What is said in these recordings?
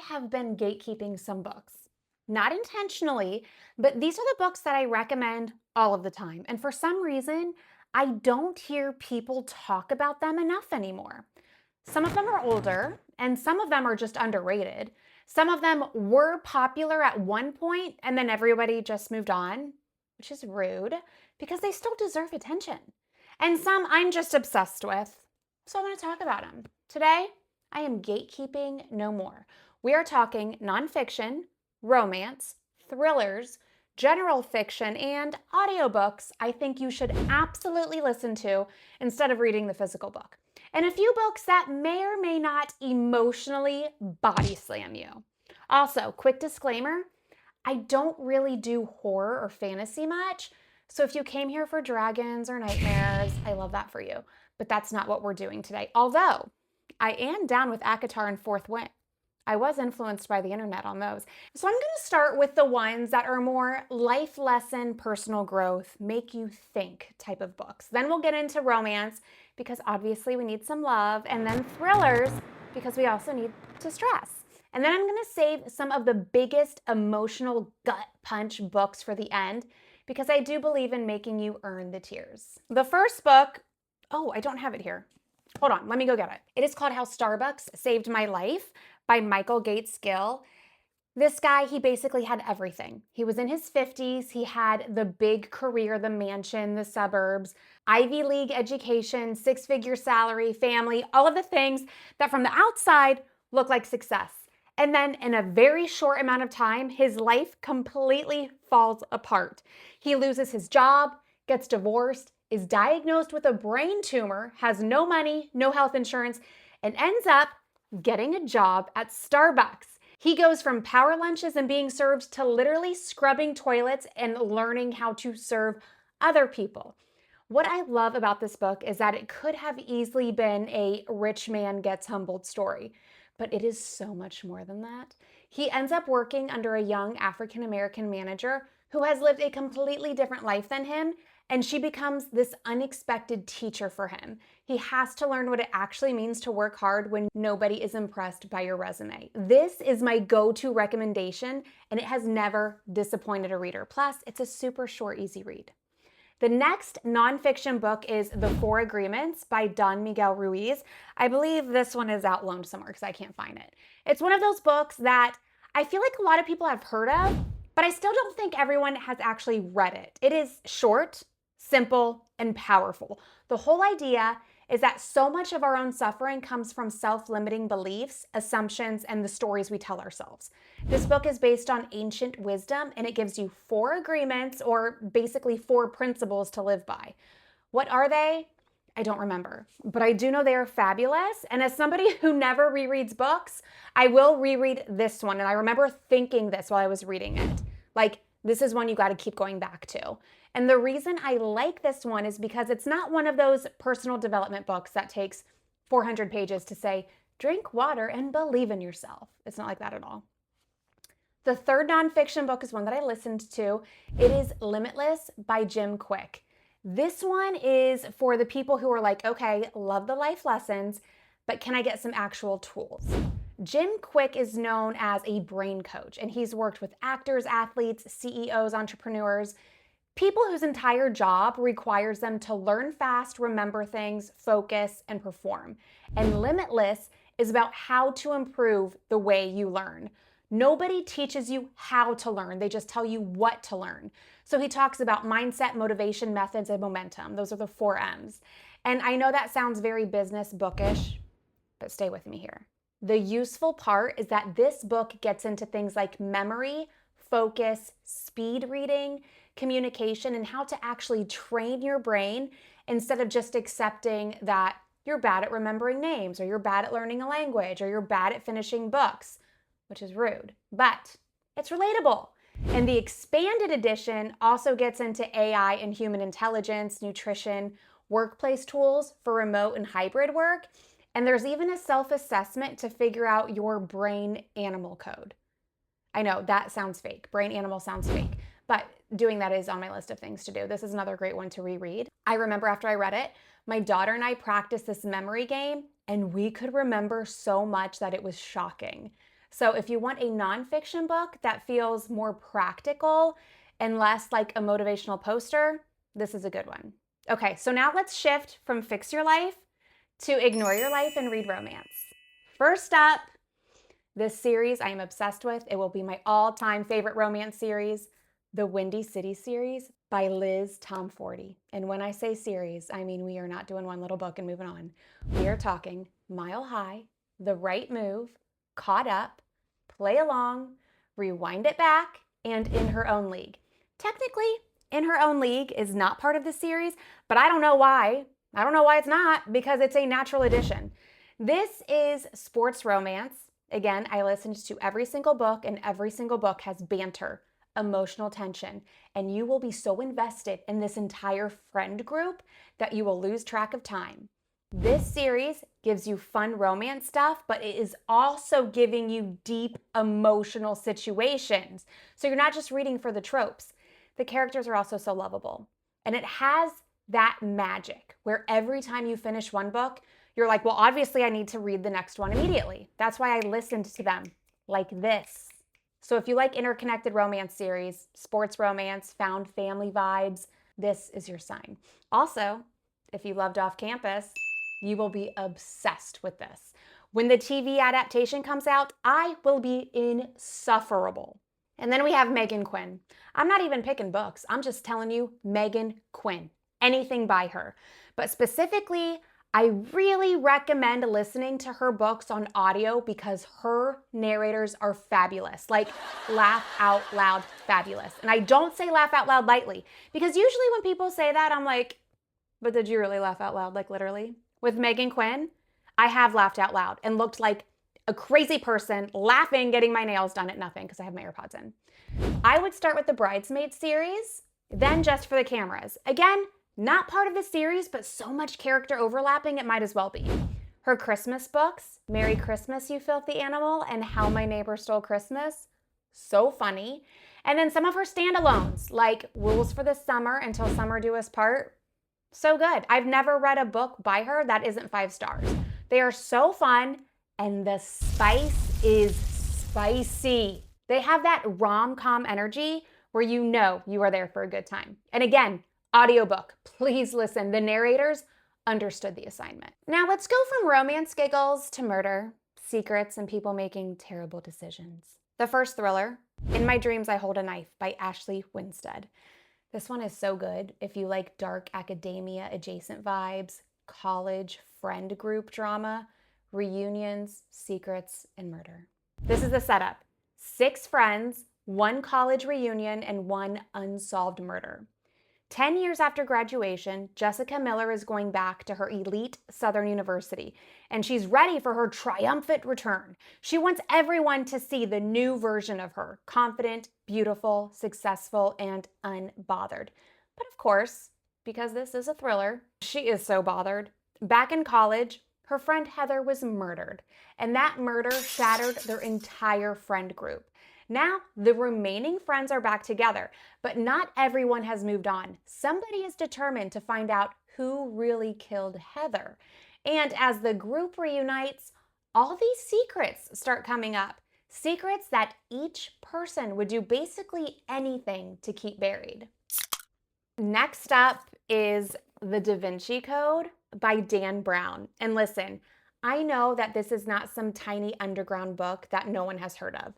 have been gatekeeping some books. Not intentionally, but these are the books that I recommend all of the time. And for some reason, I don't hear people talk about them enough anymore. Some of them are older, and some of them are just underrated. Some of them were popular at one point, and then everybody just moved on, which is rude because they still deserve attention. And some I'm just obsessed with, so I want to talk about them. Today, I am gatekeeping no more. We are talking nonfiction, romance, thrillers, general fiction, and audiobooks I think you should absolutely listen to instead of reading the physical book. And a few books that may or may not emotionally body slam you. Also, quick disclaimer, I don't really do horror or fantasy much, so if you came here for dragons or nightmares, I love that for you. But that's not what we're doing today. Although, I am down with ACOTAR and Fourth Wing. I was influenced by the internet on those. So I'm going to start with the ones that are more life lesson, personal growth, make you think type of books. Then we'll get into romance because obviously we need some love, and then thrillers because we also need to stress. And then I'm going to save some of the biggest emotional gut punch books for the end because I do believe in making you earn the tears. The first book, oh, I don't have it here. Hold on, let me go get it. It is called How Starbucks Saved My Life by Michael Gates Gill. This guy, he basically had everything. He was in his 50s. He had the big career, the mansion, the suburbs, Ivy League education, six-figure salary, family, all of the things that from the outside look like success. And then in a very short amount of time, his life completely falls apart. He loses his job, gets divorced, is diagnosed with a brain tumor, has no money, no health insurance, and ends up getting a job at Starbucks. He goes from power lunches and being served to literally scrubbing toilets and learning how to serve other people. What I love about this book is that it could have easily been a rich man gets humbled story, but it is so much more than that. He ends up working under a young African-American manager who has lived a completely different life than him, and she becomes this unexpected teacher for him. He has to learn what it actually means to work hard when nobody is impressed by your resume. This is my go-to recommendation, and it has never disappointed a reader. Plus, it's a super short, easy read. The next nonfiction book is The Four Agreements by Don Miguel Ruiz. I believe this one is out loaned somewhere because I can't find it. It's one of those books that I feel like a lot of people have heard of, but I still don't think everyone has actually read it. It is short, simple, and powerful. The whole idea is that so much of our own suffering comes from self-limiting beliefs, assumptions, and the stories we tell ourselves. This book is based on ancient wisdom, and it gives you 4 agreements, or basically 4 principles to live by. What are they? I don't remember, but I do know they are fabulous. And as somebody who never rereads books, I will reread this one. And I remember thinking this while I was reading it. Like, this is one you got to keep going back to. And the reason I like this one is because it's not one of those personal development books that takes 400 pages to say, drink water and believe in yourself. It's not like that at all. The third nonfiction book is one that I listened to. It is Limitless by Jim Quick. This one is for the people who are like, okay, love the life lessons, but can I get some actual tools? Jim Quick is known as a brain coach, and he's worked with actors, athletes, CEOs, entrepreneurs, people whose entire job requires them to learn fast, remember things, focus, and perform. And Limitless is about how to improve the way you learn. Nobody teaches you how to learn. They just tell you what to learn. So he talks about mindset, motivation, methods, and momentum. Those are the 4 M's. And I know that sounds very business bookish, but stay with me here. The useful part is that this book gets into things like memory, focus, speed reading, communication, and how to actually train your brain instead of just accepting that you're bad at remembering names, or you're bad at learning a language, or you're bad at finishing books, which is rude, but it's relatable. And the expanded edition also gets into AI and human intelligence, nutrition, workplace tools for remote and hybrid work. And there's even a self-assessment to figure out your brain animal code. I know that sounds fake. Brain animal sounds fake, but doing that is on my list of things to do. This is another great one to reread. I remember after I read it, my daughter and I practiced this memory game, and we could remember so much that it was shocking. So if you want a nonfiction book that feels more practical and less like a motivational poster, this is a good one. Okay, so now let's shift from fix your life to ignore your life and read romance. First up, this series I am obsessed with. It will be my all-time favorite romance series, the Windy City series by Liz Tomforty. And when I say series, I mean we are not doing one little book and moving on. We are talking Mile High, The Right Move, Caught Up, Play Along, Rewind It Back, and In Her Own League. Technically, In Her Own League is not part of the series, but I don't know why. I don't know why it's not, because it's a natural addition. This is sports romance. Again, I listened to every single book, and every single book has banter, emotional tension, and you will be so invested in this entire friend group that you will lose track of time. This series gives you fun romance stuff, but it is also giving you deep emotional situations. So you're not just reading for the tropes. The characters are also so lovable. And it has that magic where every time you finish one book, you're like, well, obviously I need to read the next one immediately. That's why I listened to them like this. So if you like interconnected romance series, sports romance, found family vibes, this is your sign. Also, if you loved Off Campus, you will be obsessed with this. When the TV adaptation comes out, I will be insufferable. And then we have Megan Quinn. I'm not even picking books. I'm just telling you Megan Quinn. Anything by her. But specifically, I really recommend listening to her books on audio because her narrators are fabulous, like laugh out loud fabulous. And I don't say laugh out loud lightly because usually when people say that, I'm like, but did you really laugh out loud, like literally? With Megan Quinn, I have laughed out loud and looked like a crazy person laughing, getting my nails done at nothing because I have my AirPods in. I would start with the Bridesmaids series, then Just for the Cameras. Again, not part of the series, but so much character overlapping, it might as well be. Her Christmas books, Merry Christmas, You Filthy Animal, and How My Neighbor Stole Christmas, so funny. And then some of her standalones, like Rules for the Summer, Until Summer Do Us Part, so good. I've never read a book by her that isn't 5 stars. They are so fun, and the spice is spicy. They have that rom-com energy where you know you are there for a good time. And again, audiobook, please listen. The narrators understood the assignment. Now let's go from romance giggles to murder, secrets, and people making terrible decisions. The first thriller, In My Dreams I Hold a Knife by Ashley Winstead. This one is so good if you like dark academia adjacent vibes, college friend group drama, reunions, secrets, and murder. This is the setup. 6 friends, 1 college reunion, and 1 unsolved murder. 10 years after graduation, Jessica Miller is going back to her elite Southern University, and she's ready for her triumphant return. She wants everyone to see the new version of her, confident, beautiful, successful, and unbothered. But of course, because this is a thriller, she is so bothered. Back in college, her friend Heather was murdered, and that murder shattered their entire friend group. Now, the remaining friends are back together, but not everyone has moved on. Somebody is determined to find out who really killed Heather. And as the group reunites, all these secrets start coming up. Secrets that each person would do basically anything to keep buried. Next up is The Da Vinci Code by Dan Brown. And listen, I know that this is not some tiny underground book that no one has heard of.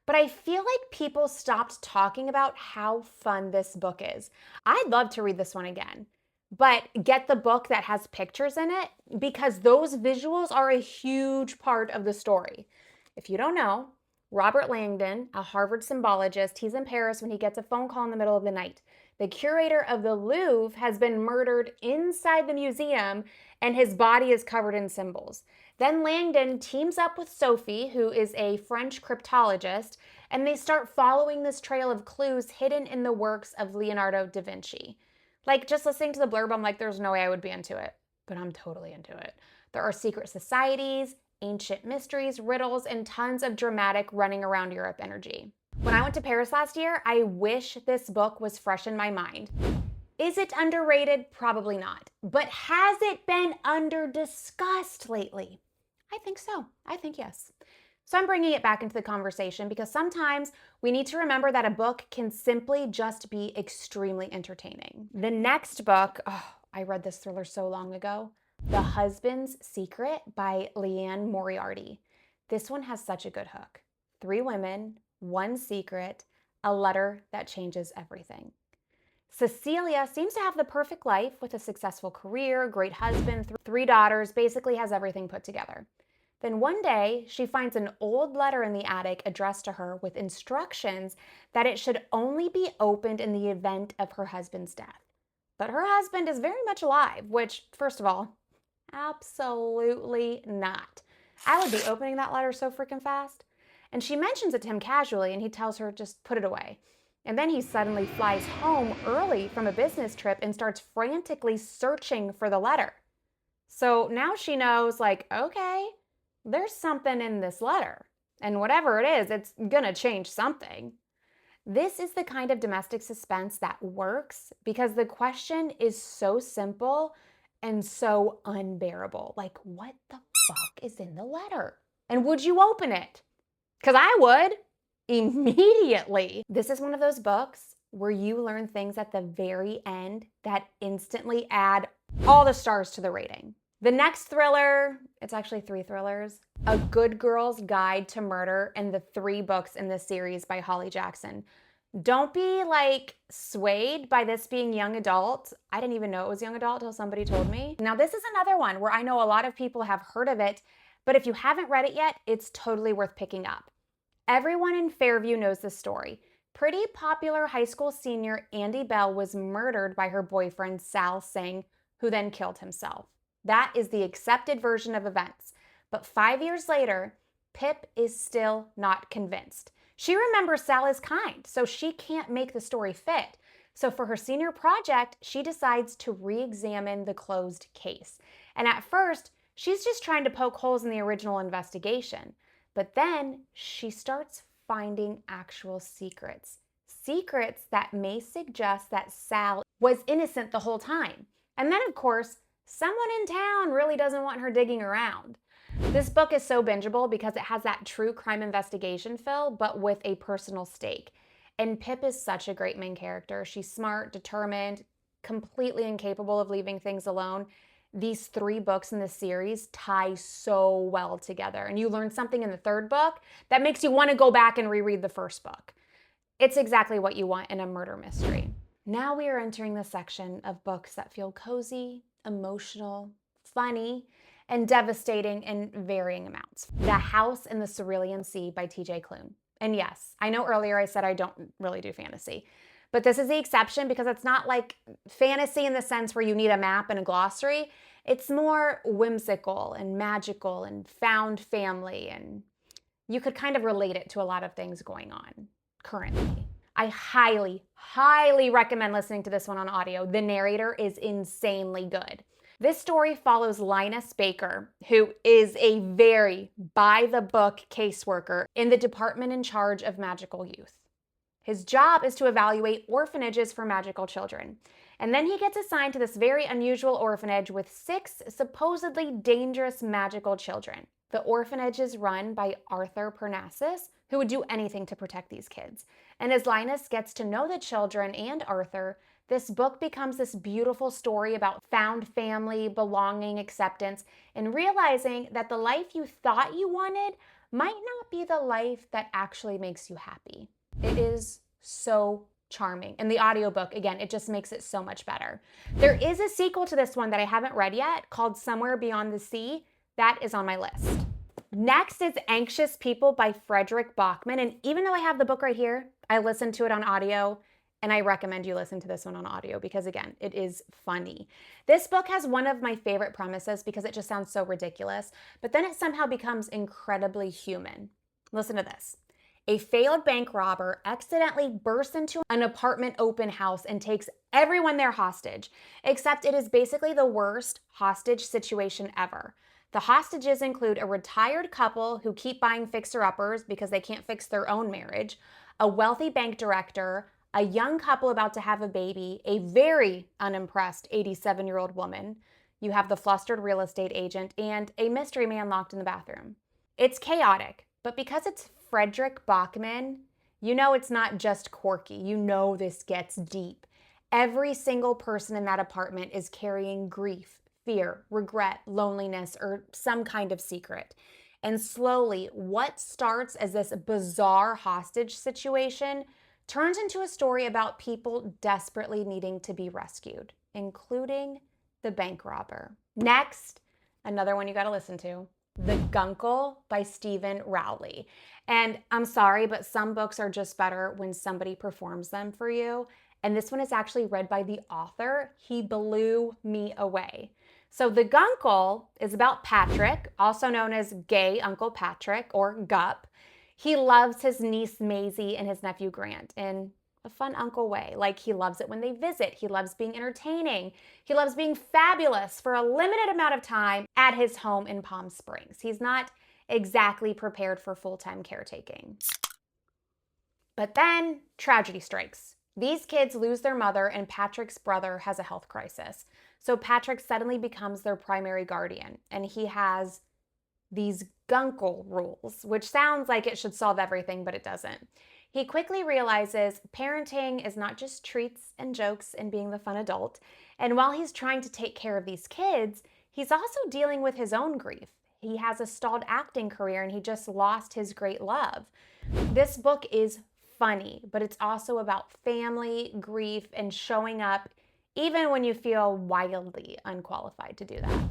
But I feel like people stopped talking about how fun this book is. I'd love to read this one again, but get the book that has pictures in it because those visuals are a huge part of the story. If you don't know, Robert Langdon, a Harvard symbologist, he's in Paris when he gets a phone call in the middle of the night. The curator of the Louvre has been murdered inside the museum and his body is covered in symbols. Then Langdon teams up with Sophie, who is a French cryptologist, and they start following this trail of clues hidden in the works of Leonardo da Vinci. Like, just listening to the blurb, I'm like, there's no way I would be into it, but I'm totally into it. There are secret societies, ancient mysteries, riddles, and tons of dramatic running around Europe energy. When I went to Paris last year, I wish this book was fresh in my mind. Is it underrated? Probably not. But has it been under-discussed lately? I think so. I think yes. So I'm bringing it back into the conversation because sometimes we need to remember that a book can simply just be extremely entertaining. The next book, I read this thriller so long ago, The Husband's Secret by Leanne Moriarty. This one has such a good hook. 3 women, 1 secret, a letter that changes everything. Cecilia seems to have the perfect life with a successful career, great husband, 3 daughters, basically has everything put together. Then one day, she finds an old letter in the attic addressed to her with instructions that it should only be opened in the event of her husband's death. But her husband is very much alive, which, first of all, absolutely not. I would be opening that letter so freaking fast. And she mentions it to him casually, and he tells her, just put it away. And then he suddenly flies home early from a business trip and starts frantically searching for the letter. So now she knows, like, okay, there's something in this letter. And whatever it is, it's gonna change something. This is the kind of domestic suspense that works because the question is so simple and so unbearable. Like, what the fuck is in the letter? And would you open it? Because I would immediately. This is one of those books where you learn things at the very end that instantly add all the stars to the rating. The next thriller, it's actually 3 thrillers, A Good Girl's Guide to Murder, and the 3 books in this series by Holly Jackson. Don't be swayed by this being young adult. I didn't even know it was young adult until somebody told me. Now this is another one where I know a lot of people have heard of it, but if you haven't read it yet, it's totally worth picking up. Everyone in Fairview knows this story. Pretty popular high school senior Andy Bell was murdered by her boyfriend Sal Singh, who then killed himself. That is the accepted version of events. But 5 years later, Pip is still not convinced. She remembers Sal is kind, so she can't make the story fit. So for her senior project, she decides to re-examine the closed case. And at first, she's just trying to poke holes in the original investigation. But then she starts finding actual secrets. Secrets that may suggest that Sal was innocent the whole time. And then, of course, someone in town really doesn't want her digging around. This book is so bingeable because it has that true crime investigation feel, but with a personal stake. And Pip is such a great main character. She's smart, determined, completely incapable of leaving things alone. These 3 books in the series tie so well together. And you learn something in the 3rd book that makes you want to go back and reread the 1st book. It's exactly what you want in a murder mystery. Now we are entering the section of books that feel cozy, emotional, funny, and devastating in varying amounts. The House in the Cerulean Sea by T.J. Klune. And yes, I know earlier I said I don't really do fantasy, but this is the exception because it's not like fantasy in the sense where you need a map and a glossary. It's more whimsical and magical and found family, and you could kind of relate it to a lot of things going on currently. I highly, highly recommend listening to this one on audio. The narrator is insanely good. This story follows Linus Baker, who is a very by-the-book caseworker in the department in charge of magical youth. His job is to evaluate orphanages for magical children. And then he gets assigned to this very unusual orphanage with 6 supposedly dangerous magical children. The orphanage is run by Arthur Parnassus, who would do anything to protect these kids. And as Linus gets to know the children and Arthur, this book becomes this beautiful story about found family, belonging, acceptance, and realizing that the life you thought you wanted might not be the life that actually makes you happy. It is so charming. And the audiobook, again, it just makes it so much better. There is a sequel to this one that I haven't read yet called Somewhere Beyond the Sea. That is on my list. Next is Anxious People by Frederick Bachman. And even though I have the book right here, I listened to it on audio. And I recommend you listen to this one on audio because, again, it is funny. This book has one of my favorite premises because it just sounds so ridiculous, but then it somehow becomes incredibly human. Listen to this. A failed bank robber accidentally bursts into an apartment open house and takes everyone there hostage, except it is basically the worst hostage situation ever. The hostages include a retired couple who keep buying fixer-uppers because they can't fix their own marriage, a wealthy bank director, a young couple about to have a baby, a very unimpressed 87-year-old woman. You have the flustered real estate agent and a mystery man locked in the bathroom. It's chaotic, but but because it's Frederick Bachman, you know it's not just quirky. You know this gets deep. Every single person in that apartment is carrying grief, fear, regret, loneliness, or some kind of secret. And slowly, what starts as this bizarre hostage situation turns into a story about people desperately needing to be rescued, including the bank robber. Next, another one you got to listen to, The Guncle by Stephen Rowley. And I'm sorry, but some books are just better when somebody performs them for you. And this one is actually read by the author. He blew me away. So The Guncle is about Patrick, also known as Gay Uncle Patrick or Gup. He loves his niece Maisie and his nephew Grant in a fun uncle way. Like, he loves it when they visit. He loves being entertaining. He loves being fabulous for a limited amount of time at his home in Palm Springs. He's not exactly prepared for full-time caretaking. But then tragedy strikes. These kids lose their mother and Patrick's brother has a health crisis. So Patrick suddenly becomes their primary guardian, and he has these Guncle rules, which sounds like it should solve everything, but it doesn't. He quickly realizes parenting is not just treats and jokes and being the fun adult. And while he's trying to take care of these kids, he's also dealing with his own grief. He has a stalled acting career and he just lost his great love. This book is funny, but it's also about family, grief, and showing up even when you feel wildly unqualified to do that.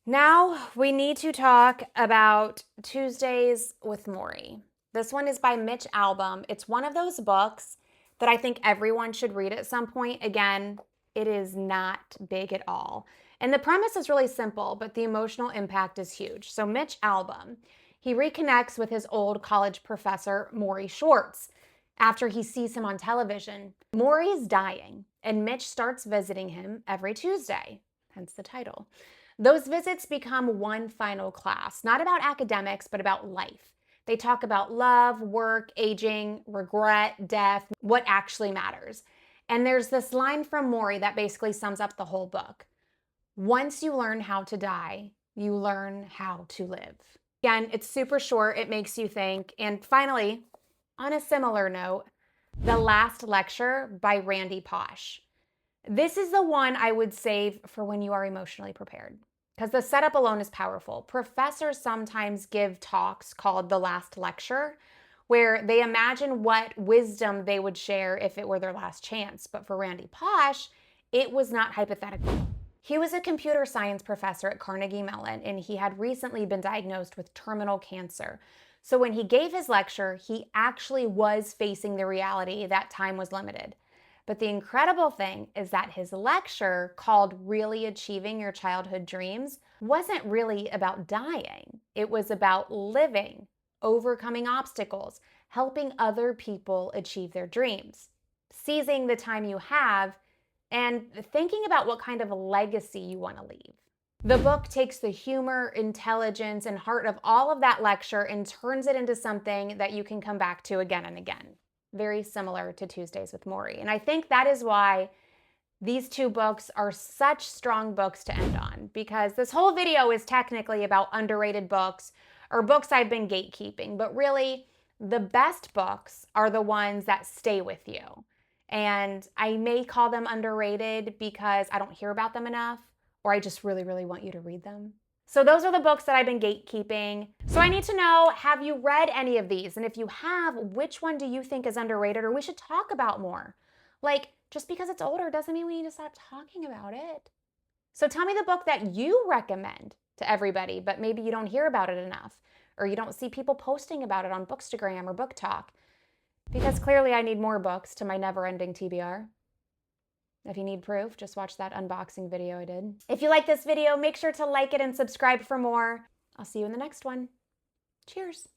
Now we need to talk about Tuesdays with Morrie. This one is by Mitch Albom. It's one of those books that I think everyone should read at some point. Again, it is not big at all. And the premise is really simple, but the emotional impact is huge. So Mitch Albom, he reconnects with his old college professor, Morrie Schwartz, after he sees him on television. Morrie is dying, and Mitch starts visiting him every Tuesday, hence the title. Those visits become one final class, not about academics, but about life. They talk about love, work, aging, regret, death, what actually matters. And there's this line from Morrie that basically sums up the whole book. Once you learn how to die, you learn how to live. Again, it's super short. It makes you think. And finally, on a similar note, The Last Lecture by Randy Pausch. This is the one I would save for when you are emotionally prepared, because the setup alone is powerful. Professors sometimes give talks called The Last Lecture, where they imagine what wisdom they would share if it were their last chance. But for Randy Pausch, it was not hypothetical. He was a computer science professor at Carnegie Mellon, and he had recently been diagnosed with terminal cancer. So when he gave his lecture, he actually was facing the reality that time was limited. But the incredible thing is that his lecture, called Really Achieving Your Childhood Dreams, wasn't really about dying. It was about living, overcoming obstacles, helping other people achieve their dreams, seizing the time you have, and thinking about what kind of a legacy you want to leave. The book takes the humor, intelligence, and heart of all of that lecture and turns it into something that you can come back to again and again. Very similar to Tuesdays with Morrie. And I think that is why these two books are such strong books to end on, because this whole video is technically about underrated books or books I've been gatekeeping, but really the best books are the ones that stay with you. And I may call them underrated because I don't hear about them enough, or I just really, really want you to read them. So those are the books that I've been gatekeeping. So I need to know, have you read any of these? And if you have, which one do you think is underrated or we should talk about more? Like, just because it's older doesn't mean we need to stop talking about it. So tell me the book that you recommend to everybody, but maybe you don't hear about it enough, or you don't see people posting about it on Bookstagram or Book Talk. Because clearly I need more books to my never-ending TBR. If you need proof, just watch that unboxing video I did. If you like this video, make sure to like it and subscribe for more. I'll see you in the next one. Cheers.